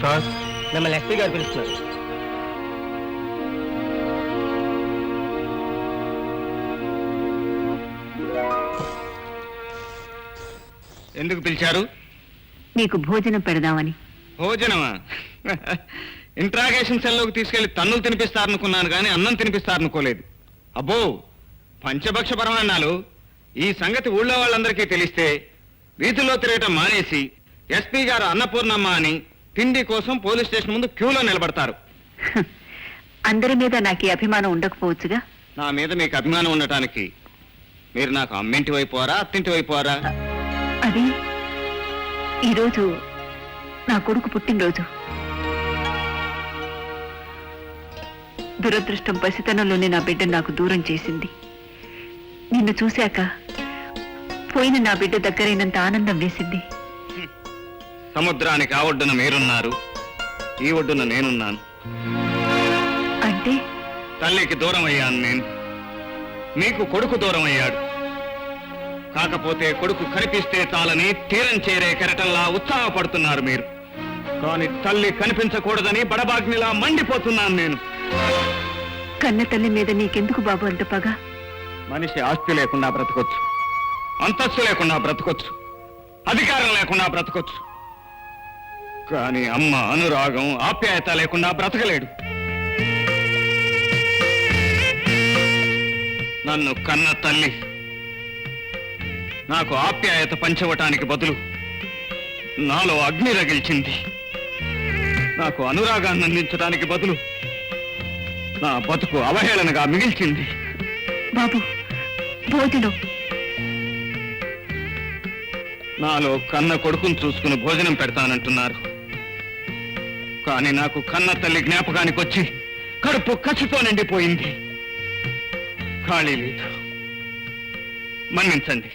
Sir, మిమ్మల్ని SP గారు పిలుస్తున్నారు. ఎందుకు పిలిచారు? నీకు భోజనం పెడదామని. భోజనమా? ఇంట్రాగేషన్ సెల్లోకి తీసుకెళ్లి తన్నులు తినిపిస్తారనుకున్నాను కానీ అన్నం తినిపిస్తారనుకోలేదు. అబ్బో, పంచభక్ష పరమాన్నాలు. ఈ సంగతి ఊళ్ళో వాళ్ళందరికీ తెలిస్తే వీధుల్లో తిరగటం మానేసి ఎస్పీ గారు అన్నపూర్ణమ్మ అని తిండి కోసం పోలీస్ స్టేషన్ ముందు క్యూలో నిలబడతారు. అందరి మీద నాకు ఈ అభిమానం ఉండకపోవచ్చుగా. నా మీద మీకు అభిమానం ఉండటానికి మీరు నాకు అమ్మింటి వైపోరా, అత్తింటి వైపోరా? అది ఈరోజు నా కొడుకు పుట్టినరోజు. దురదృష్టం పసితనంలోనే నా బిడ్డ నాకు దూరం చేసింది. నిన్ను చూశాక పోయిన నా బిడ్డ దగ్గరైనంత ఆనందం వేసింది. సముద్రానికి ఆ ఒడ్డున మీరున్నారు, ఈ ఒడ్డున నేనున్నాను. అంటే తల్లికి దూరం అయ్యాను నేను, మీకు కొడుకు దూరం అయ్యాడు. కాకపోతే కొడుకు కనిపిస్తే చాలని తీరం చేరే కెరటంలా ఉత్సాహపడుతున్నారు మీరు. కానీ తల్లి కనిపించకూడదని బడబాగ్నిలా మండిపోతున్నాను నేను. కన్న తల్లి మీద నీకెందుకు బాబు అంత పగ? మనిషి ఆస్తి లేకుండా బ్రతకొచ్చు, అంతస్తు లేకుండా బ్రతకొచ్చు, అధికారం లేకుండా బ్రతకొచ్చు. కానీ అమ్మ అనురాగం, ఆప్యాయత లేకుండా బ్రతకలేడు. నన్ను కన్న తల్లి నాకు ఆప్యాయత పంచవటానికి బదులు నాలో అగ్ని రగిల్చింది. నాకు అనురాగాన్ని అందించడానికి బదులు నా బతుకు అవహేళనగా మిగిల్చింది. బాబు, భోజనం. నాలో కన్న కొడుకును చూసుకుని భోజనం పెడతానంటున్నారు. కానీ నాకు కన్న తల్లి జ్ఞాపకానికి వచ్చి కడుపు కసితో నిండిపోయింది. ఖాళీ లేదు. మన్నించండి.